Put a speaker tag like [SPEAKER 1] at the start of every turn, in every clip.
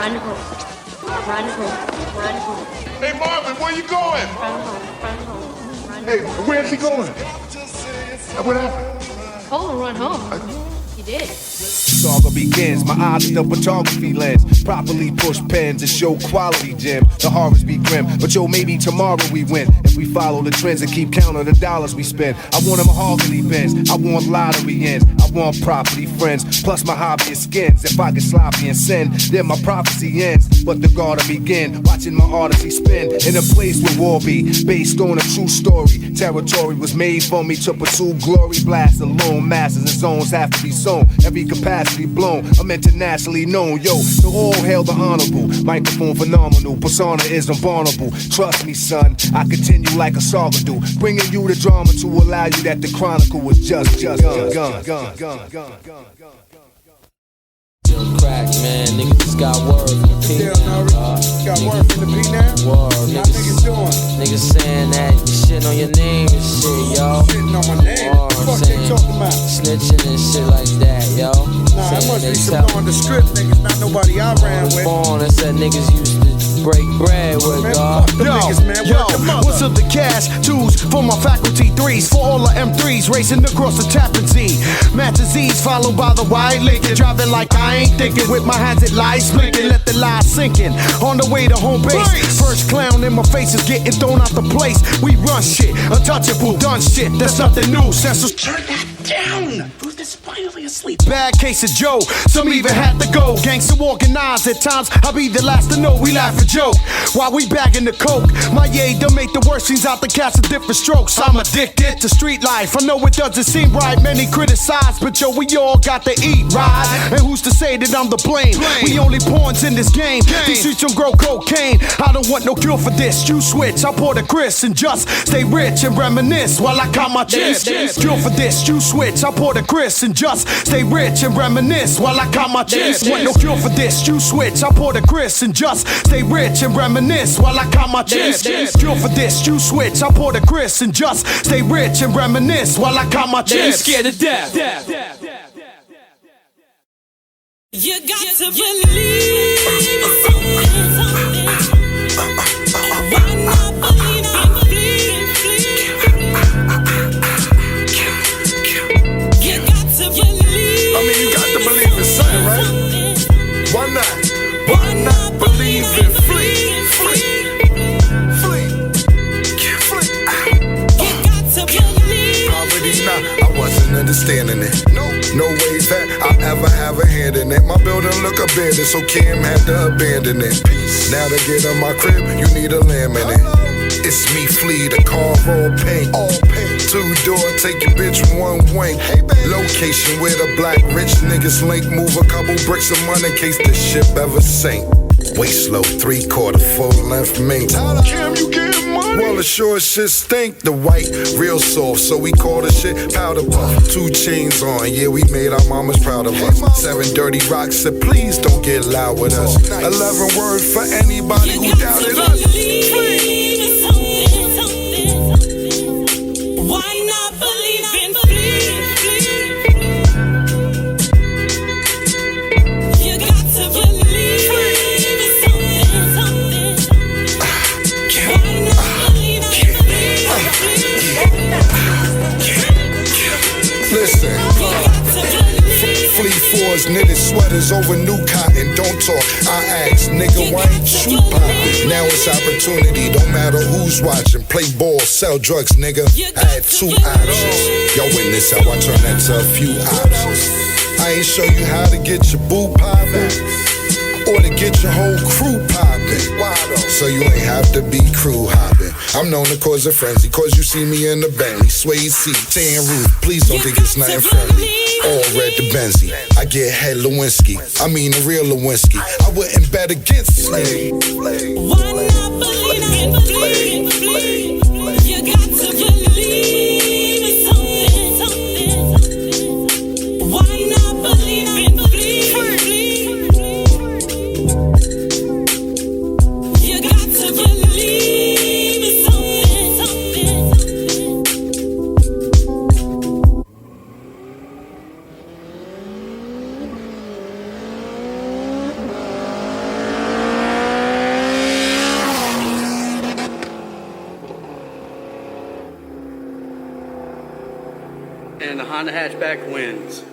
[SPEAKER 1] Run home. Run home. Run home.
[SPEAKER 2] Hey Marvin, where you going?
[SPEAKER 1] Run home. Run home. Run
[SPEAKER 2] Hey,
[SPEAKER 1] home.
[SPEAKER 2] where's he going? What happened?
[SPEAKER 1] Oh, run home. He did.
[SPEAKER 3] Saga begins, my eyes are the photography lens. Properly push pens and show quality, Jim. The harvest be grim, but yo, maybe tomorrow we win. If we follow the trends and keep counting the dollars we spend. I want a mahogany bins, I want lottery ends, I want property friends, plus my hobby is skins. If I get sloppy and sin, then my prophecy ends. But the gotta begin, watching my odyssey spin in a place where war be, based on a true story. Territory was made for me to pursue glory. Blast alone, masses and zones have to be sown. Every capacity blown, I'm internationally known, yo. So all hail the honorable, microphone phenomenal, persona is unvulnerable. Trust me, son, I continue like a saga do, bringing you the drama to allow you that the chronicle was just gun.
[SPEAKER 4] Yo, crack, man, niggas just got word from the P now.
[SPEAKER 5] Got word from the P now?
[SPEAKER 4] Word,
[SPEAKER 5] How
[SPEAKER 4] niggas,
[SPEAKER 5] niggas doing?
[SPEAKER 4] niggas saying that you shitting on your name and shit, yo.
[SPEAKER 5] Shitting on my name?
[SPEAKER 4] Word,
[SPEAKER 5] What the fuck they talking about?
[SPEAKER 4] snitching and shit like that, yo.
[SPEAKER 5] Nah, that must be some nondescript niggas, not nobody I ran with.
[SPEAKER 4] Born and said niggas used to break bread with,
[SPEAKER 5] Man,
[SPEAKER 4] dog.
[SPEAKER 5] fuck them niggas, man. Word your mother.
[SPEAKER 6] What's up the cash? Twos for my faculty, threes for all the M3s racing across the Tappan Zee. Matches Z's followed by the white Lincoln, driving like I ain't thinking with my hands at lies blinking, let the lies sinking. On the way to home base, first clown in my face is getting thrown out the place. We run shit, untouchable, done shit. That's nothing new. Censors turn that down. Ruth is finally asleep. Bad case of Joe, some even had to go. Gangsta organized at times. I'll be the last to know. We laugh and joke while we bagging the coke. My yay done make the worst scenes out the cast of different strokes. I'm addicted to street life. I know it doesn't seem right. Many criticize, but yo, we all got to eat, right? And who's to say that I'm the blame? We only pawns in this game. These streets don't grow cocaine. I don't want no cure for this. You switch, I pour the Chris and just stay rich and reminisce while I count my chips. Cure for this, you switch, I pour the Chris and just stay rich and reminisce while I count my chips. Want no cure for this, you switch, I pour the Chris and just stay rich and reminisce while I count my chips. Cure for this, you switch, I pour the Chris and just stay rich and reminisce while I count my chips.
[SPEAKER 4] Scared to death.
[SPEAKER 7] You got to believe something. Why not believe I'm free? You got to believe.
[SPEAKER 2] I mean, you got to believe in something, right? Why not? Why not believe in flee?
[SPEAKER 7] You got to believe.
[SPEAKER 2] Poverty, nah, I wasn't understanding it. No ways that I ever have a hand in it. My building look abandoned, so Kim had to abandon it. Now to get in my crib, you need a laminate. It's me, Flea, the car all pink. Two-door, take your bitch one wing. Location where the black rich niggas link. Move a couple bricks of money in case the ship ever sink. Waist low, 3/4 full length mink.
[SPEAKER 5] Cam, you getting money?
[SPEAKER 2] Well, the sure shit stink. The white, real soft, so we call the shit powder puff. 2 chains on, yeah, we made our mamas proud of us. 7 dirty rocks said, please don't get loud with us. 11 words for anybody who doubted us.
[SPEAKER 7] Why not believe in free? You got to believe in something. Why not believe in free?
[SPEAKER 2] Listen. Flea fours, knitted sweaters over new cotton. Don't talk, I ask, nigga, why ain't you poppin'? Now it's opportunity, don't matter who's watching. Play ball, sell drugs, nigga. I had 2 options. Y'all witness how I turn that to a few options. I ain't show you how to get your boo poppin', or to get your whole crew poppin'. So you ain't have to be crew hoppin'. I'm known to cause a frenzy, cause you see me in the Bentley. Suede seat, tan roof, please don't think it's nothing friendly. All red to Benzie, I get head Lewinsky. I mean the real Lewinsky. I wouldn't bet against Slade.
[SPEAKER 7] Why not believe in free? You got to believe in something. Why not believe in free? You got to believe in something.
[SPEAKER 8] behind the hatchback wins.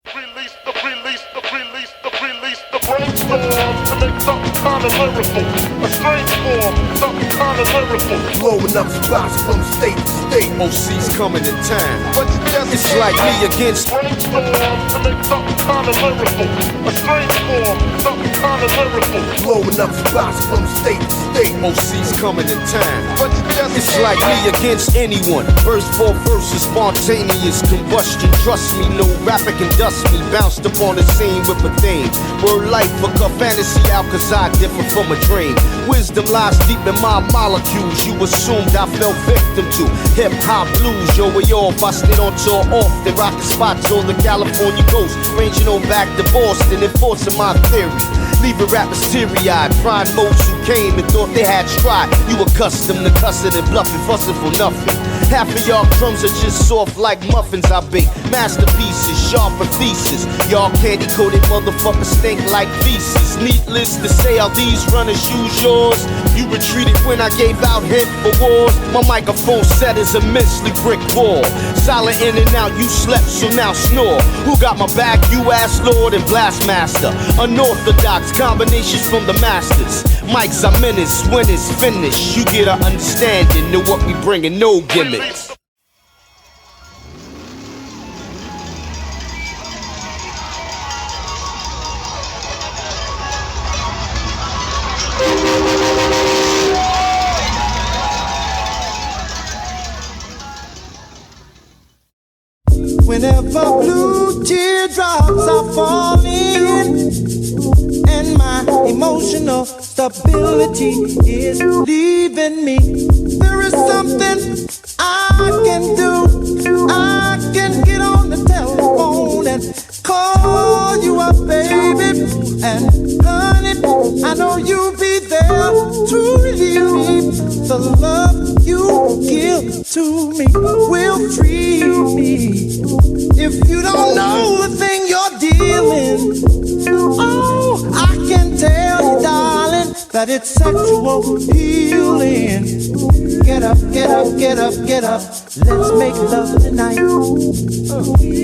[SPEAKER 9] Release the brainstorm to make something kinda lyrical. A strange form, something kinda lyrical.
[SPEAKER 3] Blowing up spots from state to state. OC's coming in town. It's like me against.
[SPEAKER 9] Brainstorm to make something kinda lyrical. A strange form, something kinda lyrical.
[SPEAKER 3] Blowing up spots from state to state. OC's coming in town. It's like me against anyone. Verse for verse is spontaneous combustion. Trust me, no rapper can dust me. Bounced up on the scene with a theme. Word life, fuck up fantasy out, cause I differ from a dream. Wisdom lies deep in my molecules. You assumed I fell victim to hip hop blues. Yo, we all busted on tour often. Rockin' spots on the California coast. Ranging on back to Boston, enforcing my theory. Leaving rappers teary-eyed, prying most who came and thought they had stride. You accustomed to cussing and bluffing, fussing for nothing. Half of y'all crumbs are just soft like muffins I bake. Masterpieces, sharper thesis. Y'all candy-coated motherfuckers stink like feces. Needless to say, how these runners use yours. You retreated when I gave out head for wars. My microphone set is immensely brick wall. Silent in and out, you slept, so now snore. Who got my back? You ass lord and blastmaster. Unorthodox combinations from the masters. Mics are menace, when it's finished. You get an understanding of what we bringing, no gimmicks.
[SPEAKER 10] Whenever blue teardrops are falling and my emotional stability is leaving me, there is something I can do. I can get on the telephone and call you up, baby. And honey, I know you'll be there to relieve me. The love you give to me will free me. If you don't know the thing you're dealing, oh, I can tell you, darling, that it's sexual healing. Get up, get up, get up, get up. Let's make love tonight.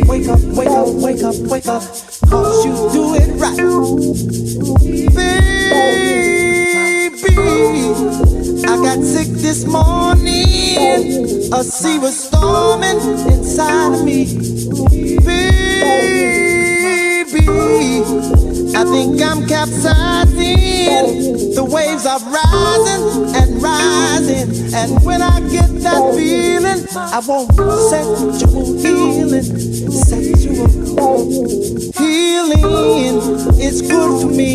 [SPEAKER 10] Wake up, wake up, wake up, wake up. Cause you do it right. Baby, I got sick this morning. A sea was storming inside of me. Baby, I think I'm capsizing. The waves are rising and rising. And when I get that feeling, I want sexual healing. Sexual healing is good for me.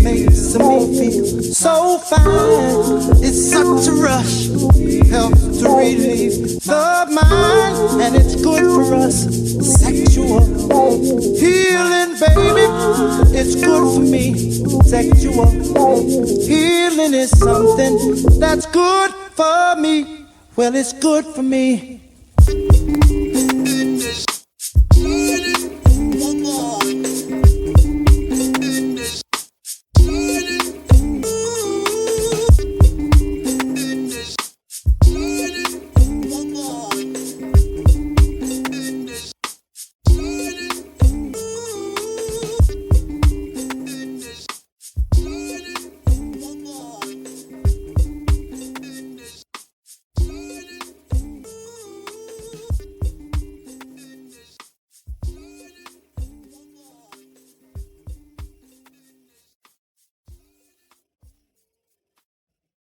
[SPEAKER 10] Makes me feel so fine. It's such a rush. Helps to relieve the mind. And it's good for us. Sexual healing, baby. It's good for me. Sexual healing is something that's good for me. Well, it's good for me.